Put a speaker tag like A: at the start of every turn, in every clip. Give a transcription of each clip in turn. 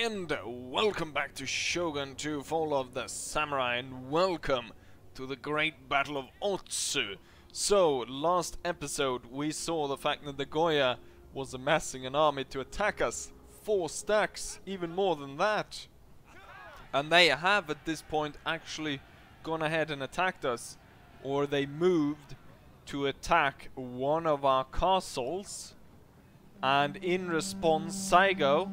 A: And welcome back to Shogun 2 Fall of the Samurai, and welcome to the great battle of Otsu. So, last episode we saw the fact that Nagoya was amassing an army to attack us. 4 stacks, even more than that. And they have at this point actually gone ahead and attacked us. Or they moved to attack one of our castles. And in response, Saigo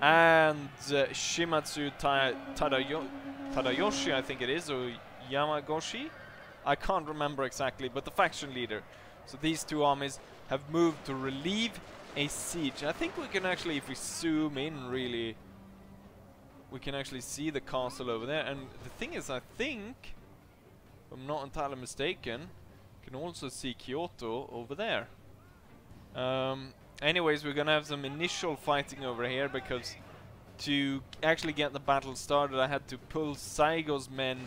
A: and Shimatsu Tadayoshi, I think it is, or Yamagoshi? I can't remember exactly, but the faction leader. So these two armies have moved to relieve a siege. I think we can actually, if we zoom in really, we can actually see the castle over there. And the thing is, I think, if I'm not entirely mistaken, you can also see Kyoto over there. Anyways, we're gonna have some initial fighting over here, because to actually get the battle started I had to pull Saigo's men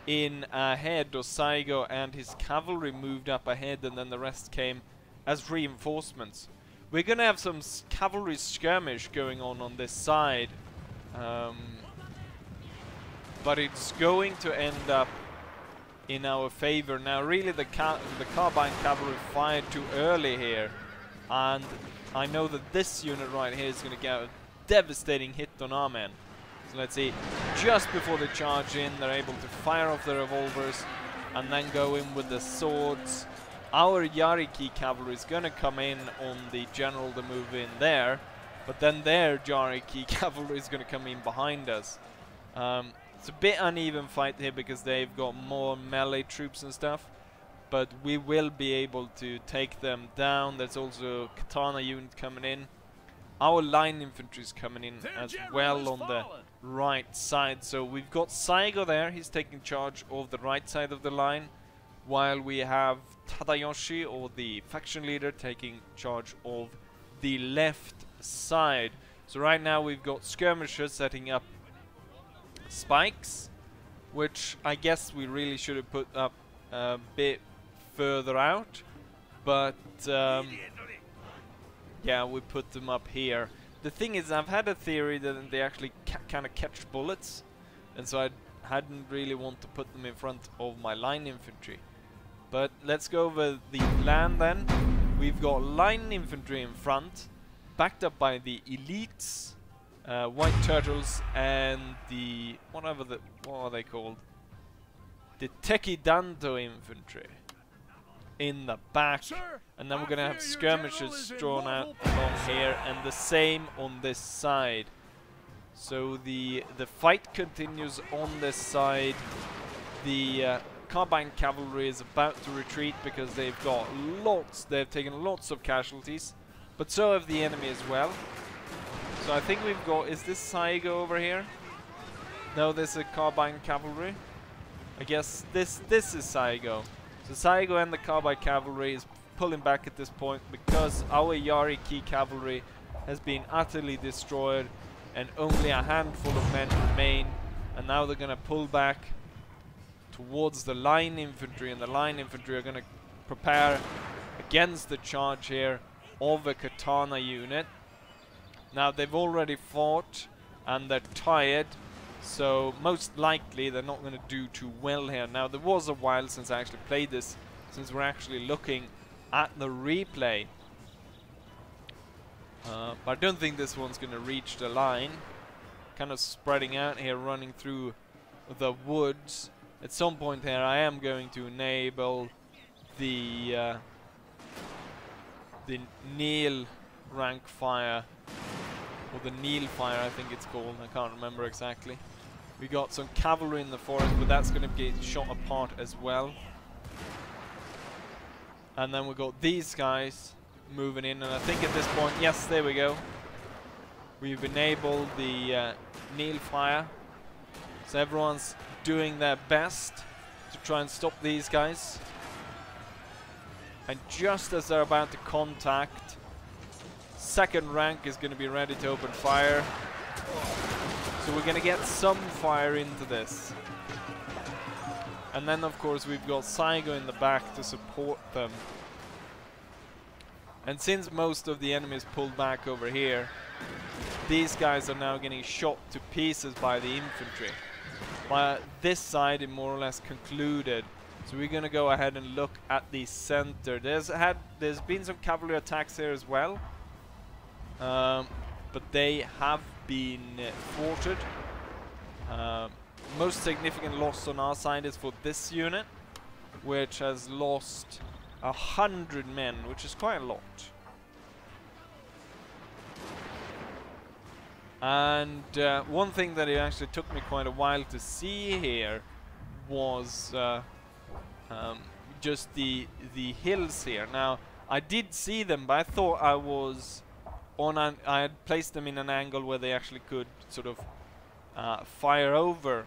A: in ahead, or Saigo and his cavalry moved up ahead, and then the rest came as reinforcements. We're gonna have some cavalry skirmish going on this side, but it's going to end up in our favor. Now really the carbine cavalry fired too early here, and I know that this unit right here is going to get a devastating hit on our men. So let's see, just before they charge in, they're able to fire off the revolvers and then go in with the swords. Our Yariki cavalry is going to come in on the general to move in there, but then their Yariki cavalry is going to come in behind us. It's a bit uneven fight here because they've got more melee troops and stuff, but we will be able to take them down. There's also a katana unit coming in. Our line infantry is coming in as well on the right side. So we've got Saigo there. He's taking charge of the right side of the line, while we have Tadayoshi, or the faction leader, taking charge of the left side. So right now we've got skirmishers setting up spikes, which I guess we really should have put up a bit further out, but yeah, we put them up here. The thing is, I've had a theory that they actually kind of catch bullets, and so I hadn't really want to put them in front of my line infantry. But let's go over the plan then. We've got line infantry in front, backed up by the elites, white turtles, and the what are they called? The Tekidanto infantry in the back, and then we're gonna have skirmishers drawn out along here, and the same on this side. So the fight continues on this side. The carbine cavalry is about to retreat because they've taken lots of casualties, but so have the enemy as well. So I think we've got, is this Saigo over here? No, this is a carbine cavalry. I guess this is Saigo. So Saigo and the carbine cavalry is pulling back at this point because our Yariki cavalry has been utterly destroyed and only a handful of men remain. And now they're going to pull back towards the line infantry, and the line infantry are going to prepare against the charge here of a katana unit. Now they've already fought and they're tired, so most likely they're not going to do too well here. Now there was a while since I actually played this, since we're actually looking at the replay. But I don't think this one's going to reach the line. Kind of spreading out here, running through the woods. At some point here I am going to enable the kneel rank fire, or the kneel fire I think it's called, I can't remember exactly. We got some cavalry in the forest, but that's going to get shot apart as well. And then we got these guys moving in, and I think at this point, yes, there we go, we've enabled the kneel fire. So everyone's doing their best to try and stop these guys. And just as they're about to contact, second rank is going to be ready to open fire. So we're going to get some fire into this. And then of course we've got Saigo in the back to support them. And since most of the enemies pulled back over here, these guys are now getting shot to pieces by the infantry. But this side is more or less concluded. So we're gonna go ahead and look at the center. There's been some cavalry attacks here as well, but they have been thwarted. Most significant loss on our side is for this unit, which has lost 100 men, which is quite a lot. And one thing that it actually took me quite a while to see here was just the hills here. Now, I did see them, but I thought I was on I had placed them in an angle where they actually could sort of fire over,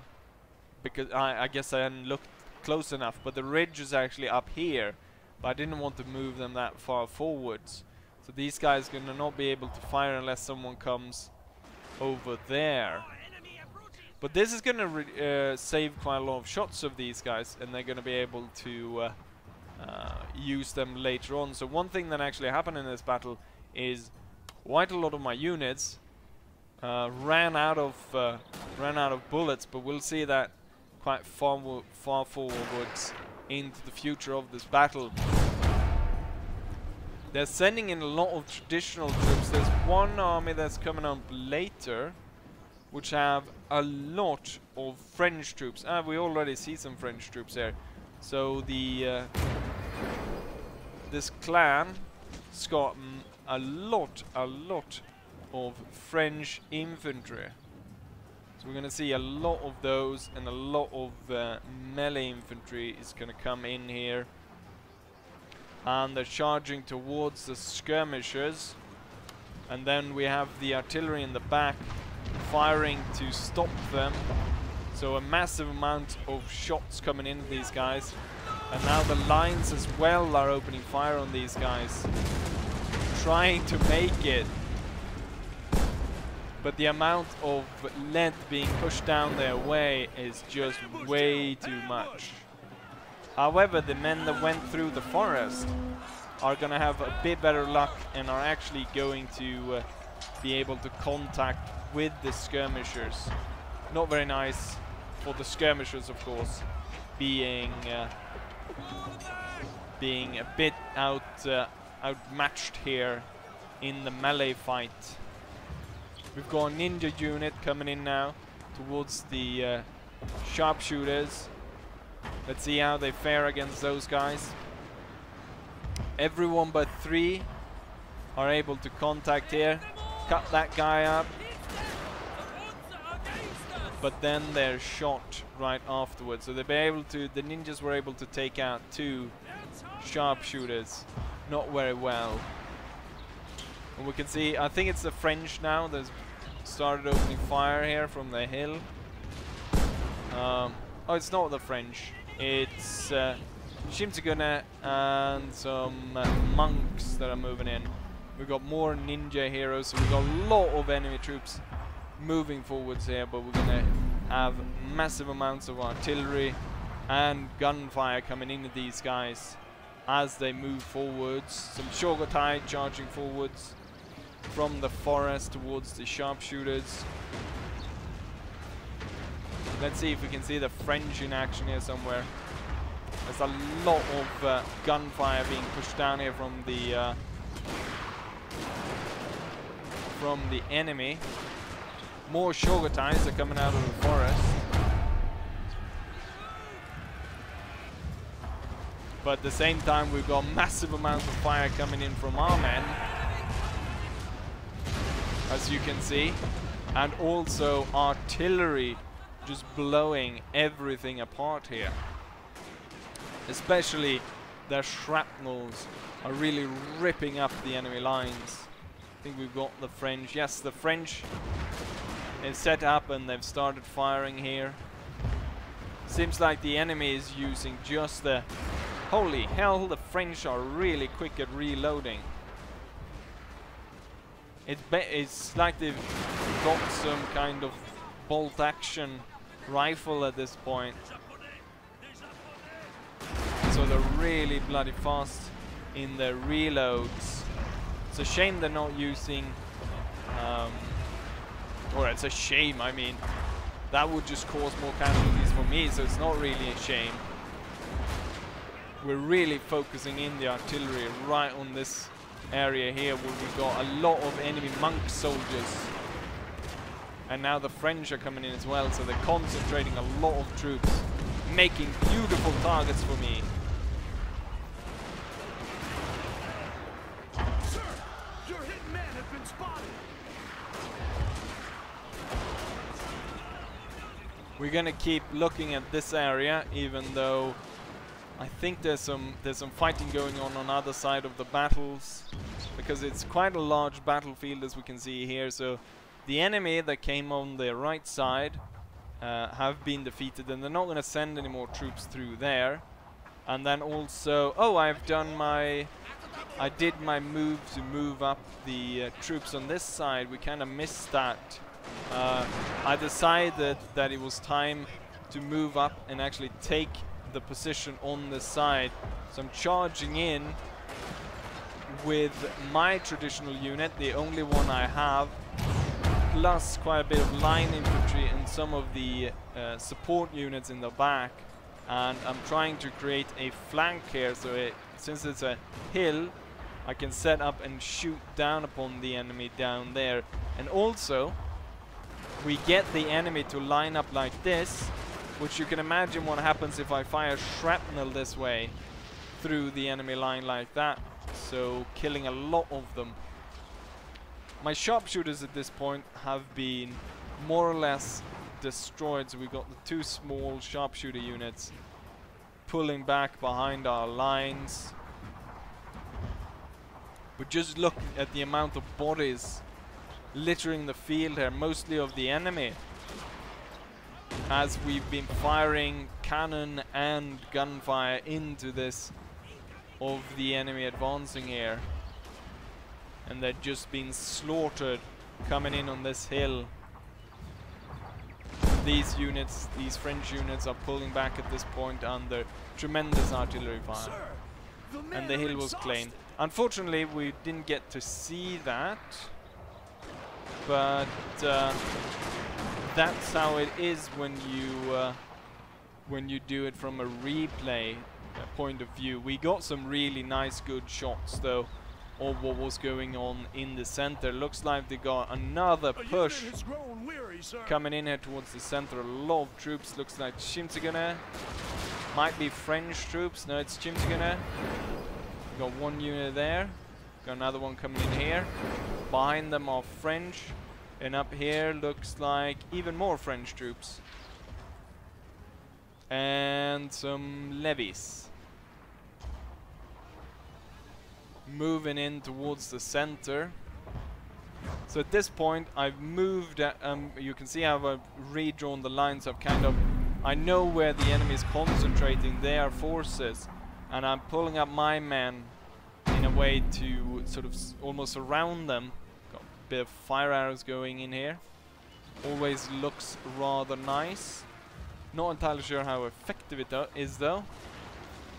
A: because I guess I hadn't looked close enough. But the ridge is actually up here, but I didn't want to move them that far forwards. So these guys are gonna not be able to fire unless someone comes over there. But this is gonna save quite a lot of shots of these guys, and they're gonna be able to use them later on. So one thing that actually happened in this battle is quite a lot of my units ran out of bullets, but we'll see that quite far forwards into the future of this battle. They're sending in a lot of traditional troops. There's one army that's coming up later, which have a lot of French troops. We already see some French troops here. So the this clan has got a lot of French infantry. So we're gonna see a lot of those, and a lot of melee infantry is gonna come in here. And they're charging towards the skirmishers, and then we have the artillery in the back firing to stop them. So a massive amount of shots coming into these guys, and now the lines as well are opening fire on these guys, trying to make it. But the amount of lead being pushed down their way is just way too much. However, the men that went through the forest are gonna have a bit better luck and are actually going to be able to contact with the skirmishers. Not very nice for the skirmishers, of course, being a bit outmatched here in the melee fight. We've got a ninja unit coming in now towards the sharpshooters. Let's see how they fare against those guys. Everyone but 3 are able to contact here. Cut that guy up. But then they're shot right afterwards. So the ninjas were able to take out 2 sharpshooters. Not very well. And we can see, I think it's the French now that's started opening fire here from the hill. Oh, it's not the French. It's Shimtsugune and some monks that are moving in. We've got more ninja heroes, so we've got a lot of enemy troops moving forwards here, but we're gonna have massive amounts of artillery and gunfire coming into these guys as they move forwards. Some Shogotai charging forwards from the forest towards the sharpshooters. Let's see if we can see the French in action here somewhere. There's a lot of gunfire being pushed down here from the enemy. More Shogotais are coming out of the forest. But at the same time, we've got massive amounts of fire coming in from our men, as you can see, and also artillery just blowing everything apart here. Especially their shrapnels are really ripping up the enemy lines. I think we've got the French. Yes, the French is set up and they've started firing here. Seems like the enemy is using just the... Holy hell, the French are really quick at reloading. It's like they've got some kind of bolt action rifle at this point. So they're really bloody fast in their reloads. It's a shame they're not using Or it's a shame, I mean. That would just cause more casualties for me, so it's not really a shame. We're really focusing in the artillery right on this area here where we got a lot of enemy monk soldiers. And now the French are coming in as well, so they're concentrating a lot of troops, making beautiful targets for me.
B: Sir, your hit men have been spotted.
A: We're gonna keep looking at this area, even though I think there's some fighting going on other side of the battles, because it's quite a large battlefield as we can see here. So the enemy that came on the right side have been defeated, and they're not going to send any more troops through there. And then also, oh, I did my move to move up the troops on this side. We kind of missed that. I decided that it was time to move up and actually take the position on this side. So I'm charging in with my traditional unit, the only one I have, plus quite a bit of line infantry and some of the support units in the back. And I'm trying to create a flank here, so since it's a hill, I can set up and shoot down upon the enemy down there. And also, we get the enemy to line up like this, which you can imagine what happens if I fire shrapnel this way through the enemy line like that. So killing a lot of them. My sharpshooters at this point have been more or less destroyed, so we've got the two small sharpshooter units pulling back behind our lines. But just look at the amount of bodies littering the field here, mostly of the enemy, as we've been firing cannon and gunfire into this of the enemy advancing here. And they're just being slaughtered coming in on this hill. These units, these French units, are pulling back at this point under tremendous artillery fire. And the hill was claimed. Unfortunately, we didn't get to see that, but that's how it is when you do it from a replay point of view. We got some really nice, good shots though of what was going on in the center. Looks like they got another push coming in here towards the center. A lot of troops. Looks like Chimtigana. Might be French troops. No, it's Chimtigana. Got one unit there. Got another one coming in here. Behind them are French. And up here looks like even more French troops. And some levies. Moving in towards the center. So at this point I've moved, you can see how I've redrawn the lines. I know where the enemy is concentrating their forces, and I'm pulling up my men in a way to sort of almost surround them. Got a bit of fire arrows going in here. Always looks rather nice. Not entirely sure how effective it is though,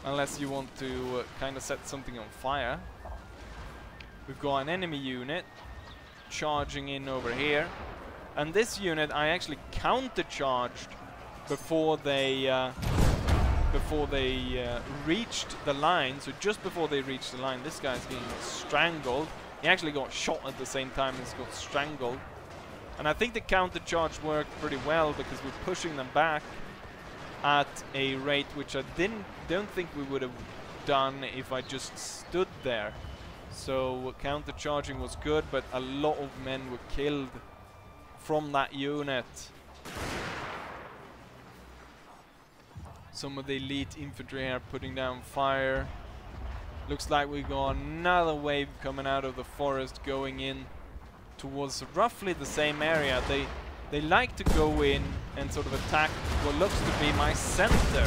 A: unless you want to kind of set something on fire. We've got an enemy unit charging in over here, and this unit I actually counter-charged before they reached the line. So just before they reached the line, this guy's getting strangled. He actually got shot at the same time as got strangled. And I think the counter-charge worked pretty well, because we're pushing them back at a rate which I don't think we would have done if I just stood there. So counter-charging was good, but a lot of men were killed from that unit. Some of the elite infantry are putting down fire. Looks like we got another wave coming out of the forest going in towards roughly the same area. They like to go in and sort of attack what looks to be my center.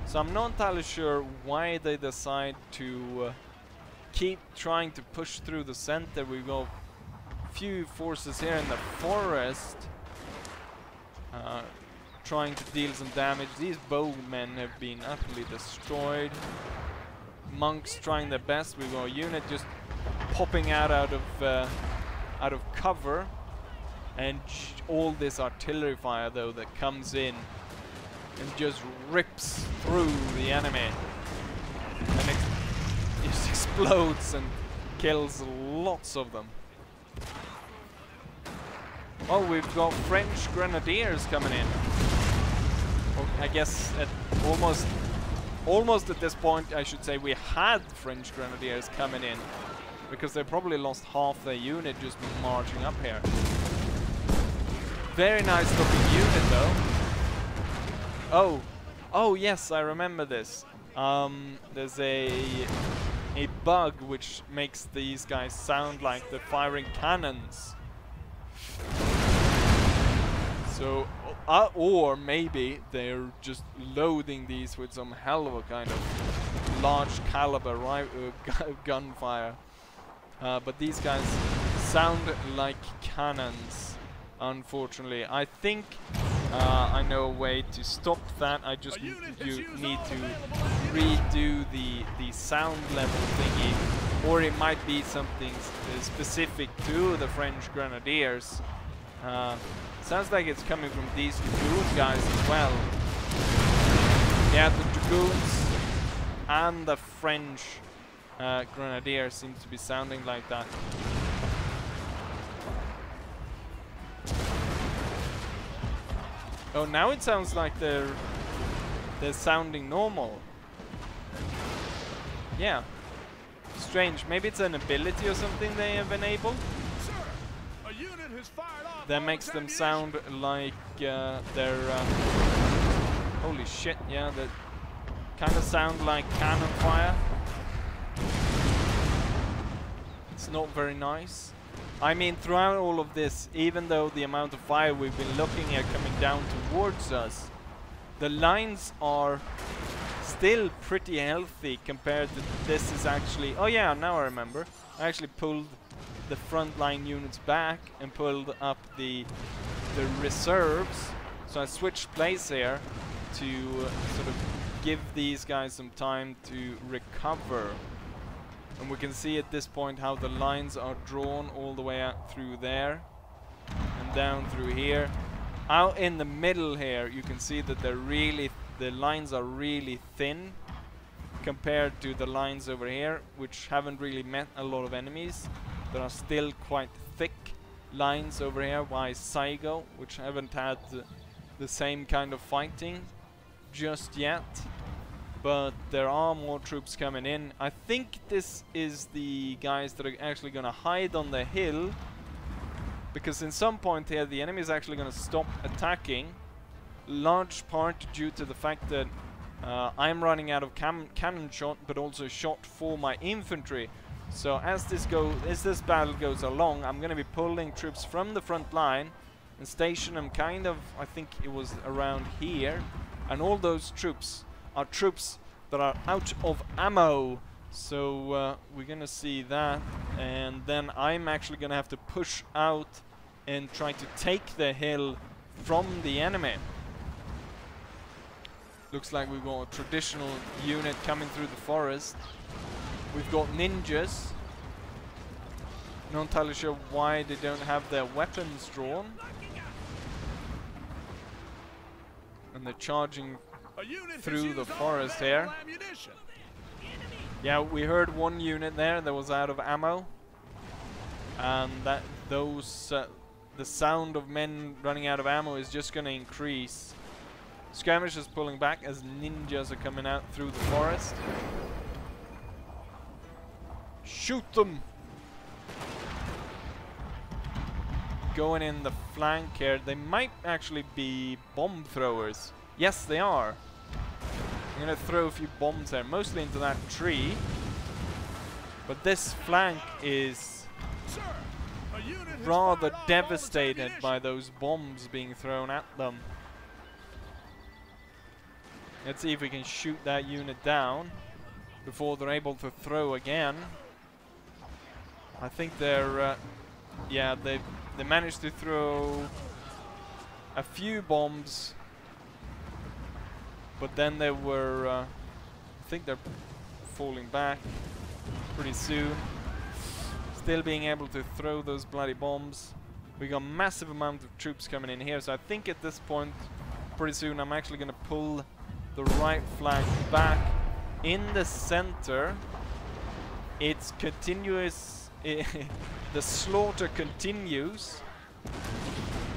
A: So I'm not entirely sure why they decide to keep trying to push through the center. We've got a few forces here in the forest trying to deal some damage. These bowmen have been utterly destroyed. Monks trying their best. We've got a unit just popping out of cover And all this artillery fire though that comes in and just rips through the enemy and just explodes and kills lots of them. Oh, we've got French grenadiers coming in. Well, I guess at almost at this point I should say we had French grenadiers coming in, because they probably lost half their unit just marching up here. Very nice looking unit though. Oh yes, I remember this. There's a bug which makes these guys sound like they're firing cannons. So, or maybe they're just loading these with some hell of a kind of large caliber gunfire. But these guys sound like cannons, unfortunately. I think I know a way to stop that. I just need to redo the sound level thingy, or it might be something specific to the French grenadiers. Sounds like it's coming from these dragoon guys as well. Yeah, the dragoons and the French grenadiers seems to be sounding like that. Oh, now it sounds like they're sounding normal. Yeah. Strange. Maybe it's an ability or something they have enabled. That makes them sound like they're... holy shit, yeah, that kind of sound like cannon fire. It's not very nice. I mean, throughout all of this, even though the amount of fire we've been looking at coming down towards us, the lines are still pretty healthy compared to this is actually... Oh yeah, now I remember. I actually pulled the front line units back and pulled up the reserves. So I switched place here to sort of give these guys some time to recover. And we can see at this point how the lines are drawn all the way out through there and down through here. Out in the middle here you can see that the lines are really thin compared to the lines over here, which haven't really met a lot of enemies. There are still quite thick lines over here by Saigo, which haven't had the same kind of fighting just yet. But there are more troops coming in. I think this is the guys that are actually going to hide on the hill, because in some point here the enemy is actually going to stop attacking, large part due to the fact that I'm running out of cannon shot, but also shot for my infantry. So as this battle goes along, I'm going to be pulling troops from the front line and station them kind of, I think it was around here, and all those troops are troops that are out of ammo. So we're gonna see that, and then I'm actually gonna have to push out and try to take the hill from the enemy. Looks like we've got a traditional unit coming through the forest. We've got ninjas. Not entirely sure why they don't have their weapons drawn. And they're charging through the forest here. Yeah, we heard one unit there that was out of ammo, and that the sound of men running out of ammo is just going to increase. Skirmish is pulling back as ninjas are coming out through the forest. Shoot them! Going in the flank here. They might actually be bomb throwers. Yes, they are. I'm gonna throw a few bombs there, mostly into that tree. But this flank is rather devastated by those bombs being thrown at them. Let's see if we can shoot that unit down before they're able to throw again. I think they're, yeah, they managed to throw a few bombs. But then they were, I think they're falling back pretty soon. Still being able to throw those bloody bombs. We got massive amount of troops coming in here, so I think at this point, pretty soon, I'm actually gonna pull the right flank back. In the center, it's continuous. The slaughter continues,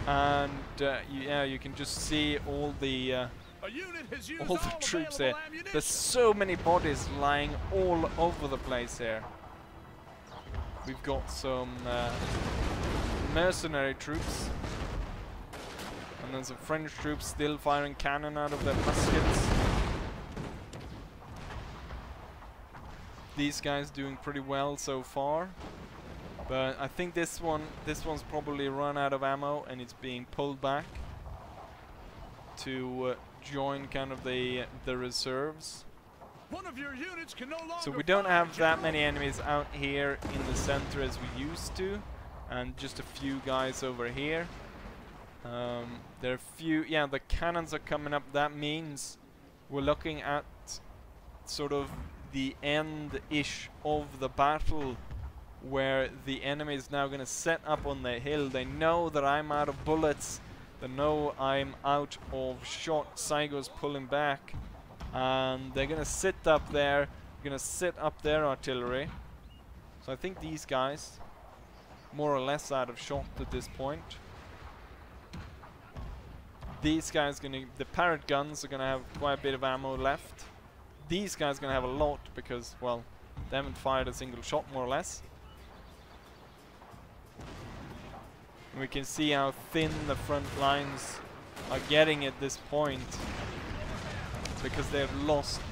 A: and yeah, you can just see all the troops here. There's so many bodies lying all over the place here. We've got some mercenary troops, and then some French troops still firing cannon out of their muskets. These guys doing pretty well so far, but I think this one's probably run out of ammo and it's being pulled back to join kind of the reserves.
B: One of your units can no longer
A: So we don't have that many enemies out here in the center as we used to, and just a few guys over here. There are a few, yeah, the cannons are coming up. That means we're looking at sort of the end-ish of the battle, where the enemy is now going to set up on the hill. They know that I'm out of bullets. They know I'm out of shot. Saigo's pulling back, and they're going to sit up there. Going to sit up their artillery. So I think these guys, more or less out of shot at this point. These guys the parrot guns are going to have quite a bit of ammo left. These guys are going to have a lot because, well, they haven't fired a single shot, more or less. And we can see how thin the front lines are getting at this point, because they've lost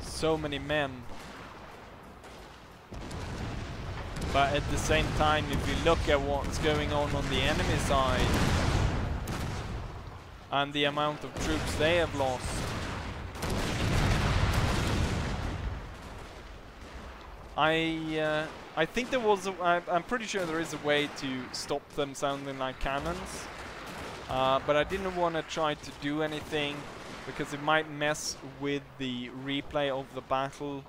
A: so many men. But at the same time, if you look at what's going on the enemy side and the amount of troops they have lost, I think there was I'm pretty sure there is a way to stop them sounding like cannons, but I didn't want to try to do anything because it might mess with the replay of the battle,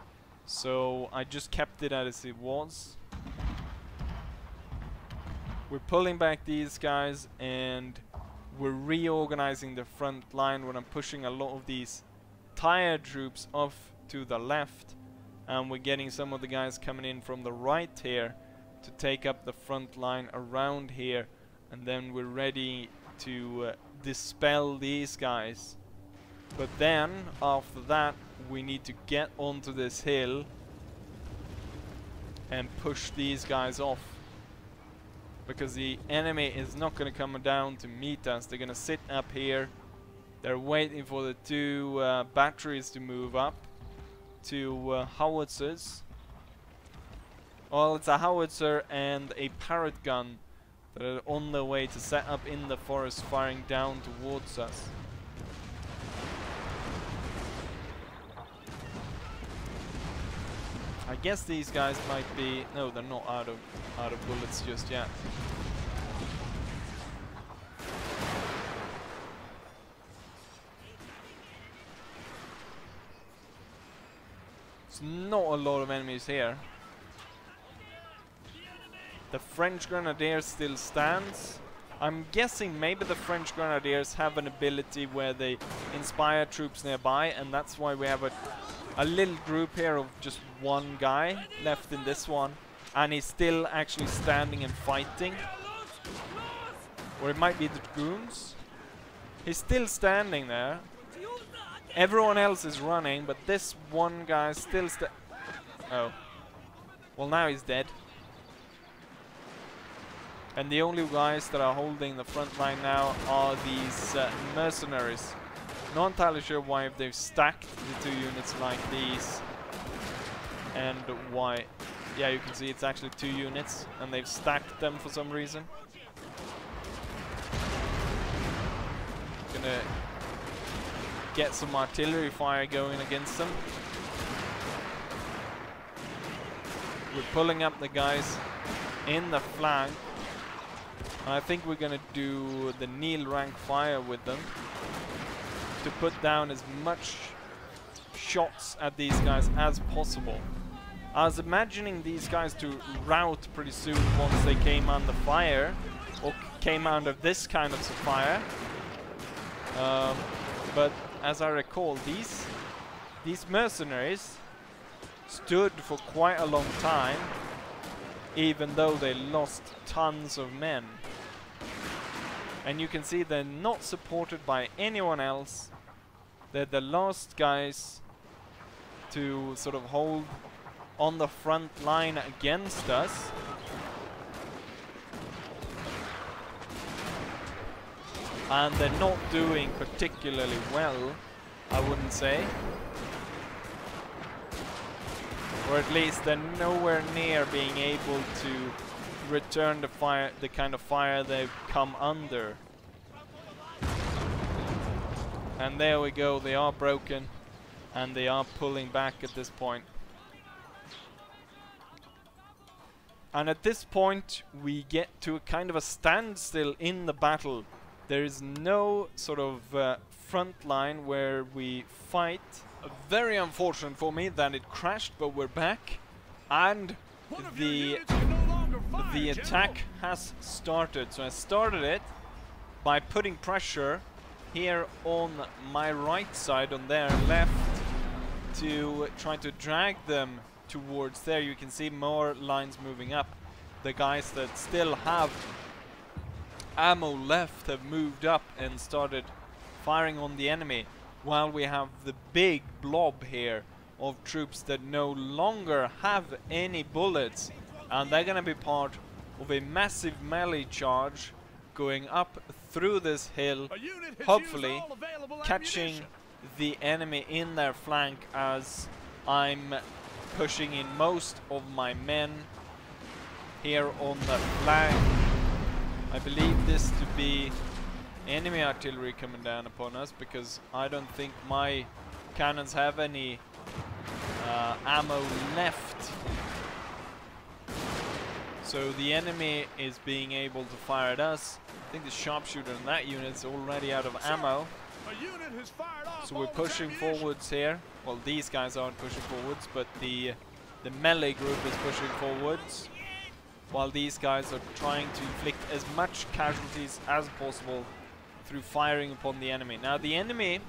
A: so I just kept it as it was. We're pulling back these guys and we're reorganizing the front line when I'm pushing a lot of these tired troops off to the left. And we're getting some of the guys coming in from the right here to take up the front line around here. And then we're ready to dispel these guys. But then, after that, we need to get onto this hill and push these guys off. Because the enemy is not going to come down to meet us. They're going to sit up here. They're waiting for the two batteries to move up to howitzers. Well, it's a howitzer and a parrot gun that are on their way to set up in the forest, firing down towards us. I guess these guys might be... No, they're not out of bullets just yet. Not a lot of enemies here. The French Grenadiers still stands. I'm guessing maybe the French Grenadiers have an ability where they inspire troops nearby, and that's why we have a little group here of just one guy left in this one, and he's still actually standing and fighting. Or it might be the dragoons. He's still standing there. Everyone else is running, but this one guy still oh. Well, now he's dead. And the only guys that are holding the front line now are these mercenaries. Not entirely sure why they've stacked the two units like these. And why... Yeah, you can see it's actually two units, and they've stacked them for some reason. Gonna get some artillery fire going against them. We're pulling up the guys in the flank. And I think we're gonna do the kneel rank fire with them to put down as much shots at these guys as possible. I was imagining these guys to rout pretty soon once they came under fire, or came under this kind of fire. But as I recall, these mercenaries stood for quite a long time, even though they lost tons of men. And you can see they're not supported by anyone else. They're the last guys to sort of hold on the front line against us. And they're not doing particularly well, I wouldn't say. Or at least they're nowhere near being able to return the fire, the kind of fire they've come under. And there we go, they are broken and they are pulling back at this point. And at this point we get to a kind of a standstill in the battle. There is no sort of front line where we fight. Very unfortunate for me that it crashed, but we're back. And the attack has started. So I started it by putting pressure here on my right side, on their left, to try to drag them towards there. You can see more lines moving up. The guys that still have ammo left have moved up and started firing on the enemy, while we have the big blob here of troops that no longer have any bullets, and they're gonna be part of a massive melee charge going up through this hill, hopefully catching the enemy in their flank as I'm pushing in most of my men here on the flank. I believe this to be enemy artillery coming down upon us, because I don't think my cannons have any ammo left. So the enemy is being able to fire at us. I think the sharpshooter in that unit is already out of ammo. So we're pushing forwards here. Well, these guys aren't pushing forwards, but the melee group is pushing forwards, while these guys are trying to inflict as much casualties as possible through firing upon the enemy. Now the enemy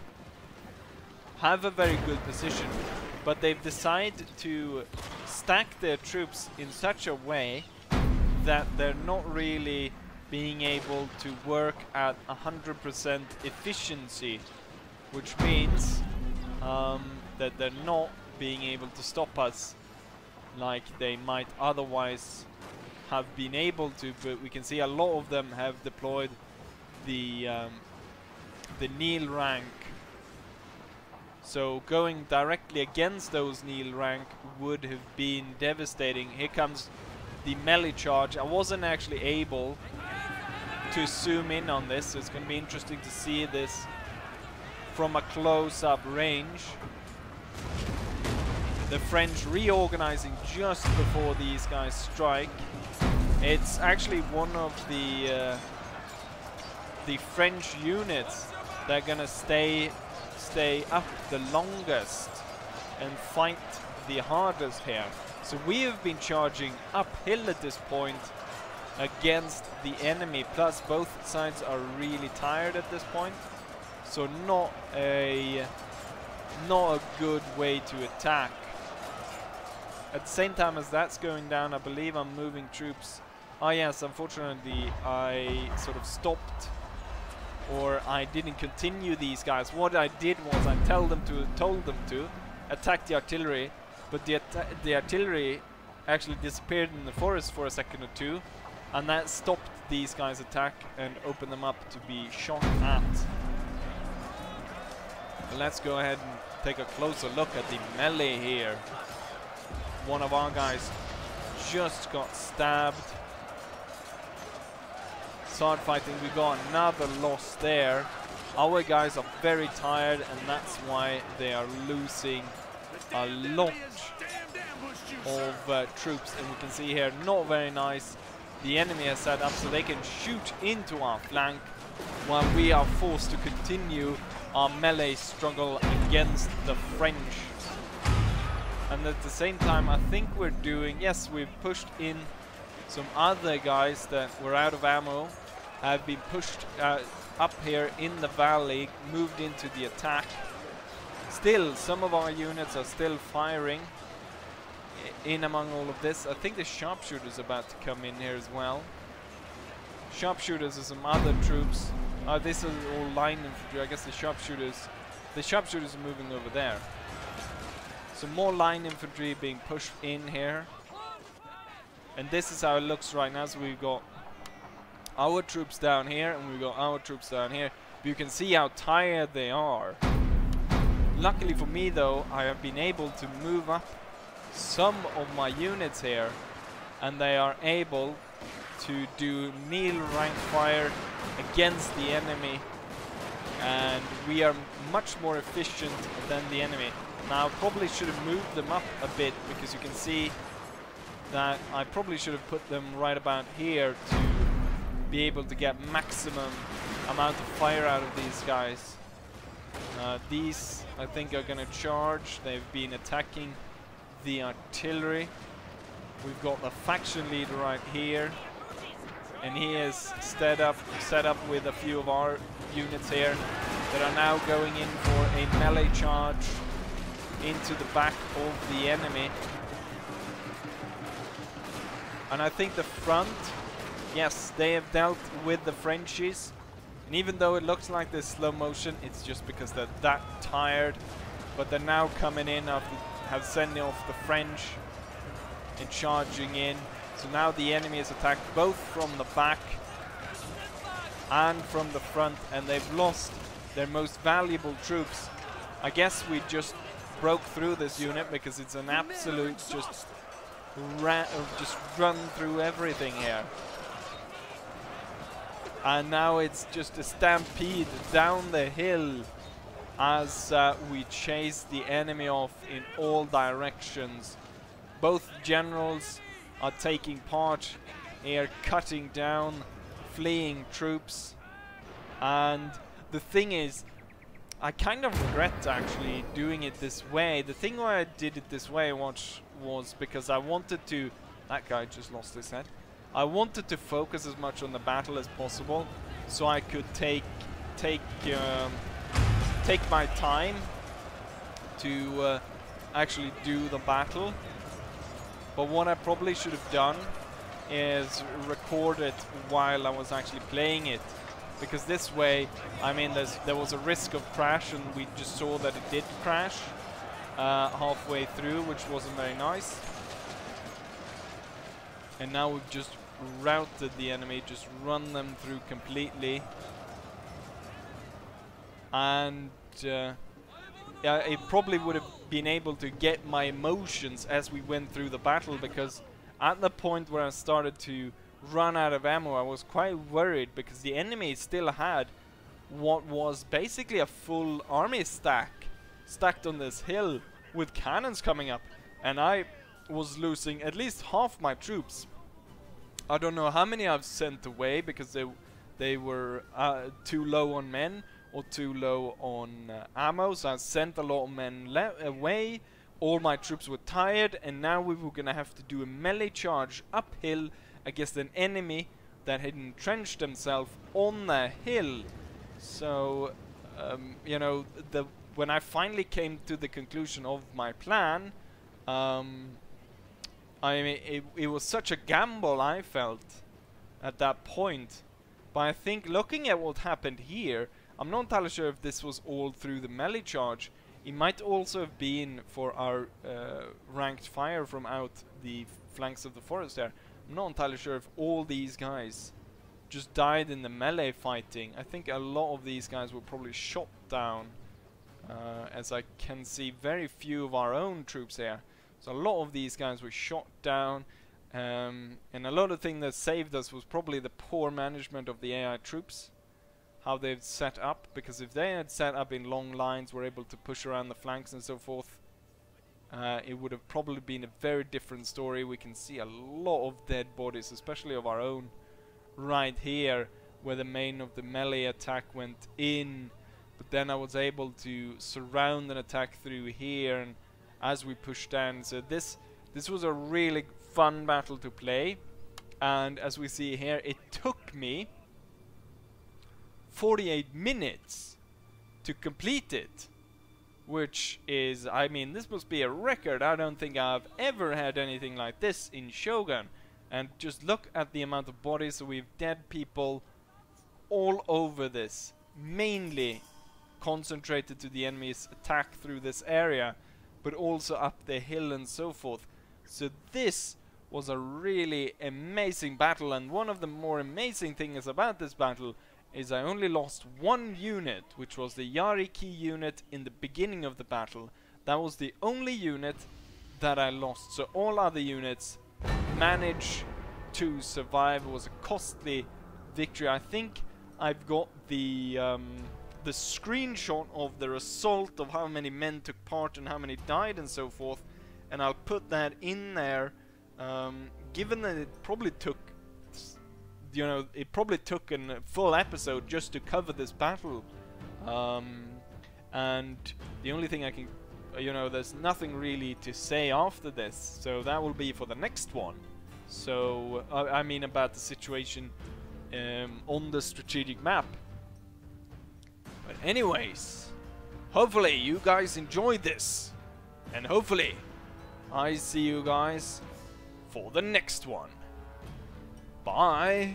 A: have a very good position, but they've decided to stack their troops in such a way that they're not really being able to work at 100% efficiency, which means that they're not being able to stop us like they might otherwise have been able to. But we can see a lot of them have deployed the kneel rank, so going directly against those kneel rank would have been devastating. Here comes the melee charge. I wasn't actually able to zoom in on this, so it's going to be interesting to see this from a close-up range. The French reorganizing just before these guys strike. It's actually one of the French units that are gonna stay up the longest and fight the hardest here. So we have been charging uphill at this point against the enemy, plus both sides are really tired at this point, so not a good way to attack. At the same time as that's going down, I believe I'm moving troops. Oh yes, unfortunately I sort of stopped, or I didn't continue these guys. What I did was I told them to attack the artillery, but the artillery actually disappeared in the forest for a second or two, and that stopped these guys' attack and opened them up to be shot at. Let's go ahead and take a closer look at the melee here. One of our guys just got stabbed. Start fighting, we got another loss there. Our guys are very tired, and that's why they are losing a lot of troops. And we can see here, not very nice. The enemy has set up so they can shoot into our flank, while we are forced to continue our melee struggle against the French. And at the same time, I think we're doing, yes, we've pushed in some other guys that were out of ammo have been pushed up here in the valley, moved into the attack. Still, some of our units are still firing in among all of this. I think the sharpshooters about to come in here as well. Sharpshooters and some other troops. This is all line infantry. I guess the sharpshooters are moving over there. Some more line infantry being pushed in here. And this is how it looks right now. So we've got our troops down here and we've got our troops down here. But you can see how tired they are. Luckily for me though, I have been able to move up some of my units here, and they are able to do melee rank fire against the enemy, and we are much more efficient than the enemy. Now I probably should have moved them up a bit, because you can see that I probably should have put them right about here to be able to get maximum amount of fire out of these guys. These I think are gonna charge. They've been attacking the artillery. We've got the faction leader right here, and he is set up with a few of our units here that are now going in for a melee charge into the back of the enemy. And I think the front, yes, they have dealt with the Frenchies, and even though it looks like there's slow motion, it's just because they're that tired. But they're now coming in after have sending off the French and charging in. So now the enemy is attacked both from the back and from the front, and they've lost their most valuable troops. I guess we just broke through this unit because it's an absolute just run through everything here. And now it's just a stampede down the hill as we chase the enemy off in all directions. Both generals are taking part here, cutting down fleeing troops. And the thing is, I kind of regret actually doing it this way. The thing why I did it this way was because I wanted to... That guy just lost his head. I wanted to focus as much on the battle as possible, so I could take my time to actually do the battle. But what I probably should have done is record it while I was actually playing it, because this way, I mean, there was a risk of crash, and we just saw that it did crash halfway through, which wasn't very nice. And now we've just routed the enemy, just run them through completely. And yeah, it probably would have been able to get my emotions as we went through the battle, because at the point where I started to run out of ammo, I was quite worried, because the enemy still had what was basically a full army stacked on this hill with cannons coming up, and I was losing at least half my troops. I don't know how many I've sent away because they were too low on men or too low on ammo, so I sent a lot of men away. All my troops were tired, and now we were gonna have to do a melee charge uphill against an enemy that had entrenched themselves on the hill. So you know, when I finally came to the conclusion of my plan, I mean, it was such a gamble, I felt, at that point. But I think looking at what happened here, I'm not entirely sure if this was all through the melee charge. It might also have been for our ranked fire from out the flanks of the forest there. I'm not entirely sure if all these guys just died in the melee fighting. I think a lot of these guys were probably shot down, as I can see very few of our own troops here. So a lot of these guys were shot down, and a lot of things that saved us was probably the poor management of the AI troops, how they've set up, because if they had set up in long lines, were able to push around the flanks and so forth, it would have probably been a very different story. We can see a lot of dead bodies, especially of our own right here, where the main of the melee attack went in, but then I was able to surround an attack through here, and as we pushed down. So this was a really fun battle to play. And as we see here, it took me 48 minutes to complete it. Which is, I mean, this must be a record. I don't think I've ever had anything like this in Shogun. And just look at the amount of bodies. So we've dead people all over this. Mainly concentrated to the enemy's attack through this area, but also up the hill and so forth. So this was a really amazing battle, and one of the more amazing things about this battle is I only lost one unit, which was the Yariki unit in the beginning of the battle. That was the only unit that I lost, so all other units managed to survive. It was a costly victory. I think I've got the screenshot of the result of how many men took part and how many died and so forth, and I'll put that in there. Given that it probably took, you know, it probably took a full episode just to cover this battle, and the only thing I can, you know, there's nothing really to say after this, so that will be for the next one. So I mean about the situation on the strategic map. But anyways, hopefully you guys enjoyed this, and hopefully I see you guys for the next one. Bye!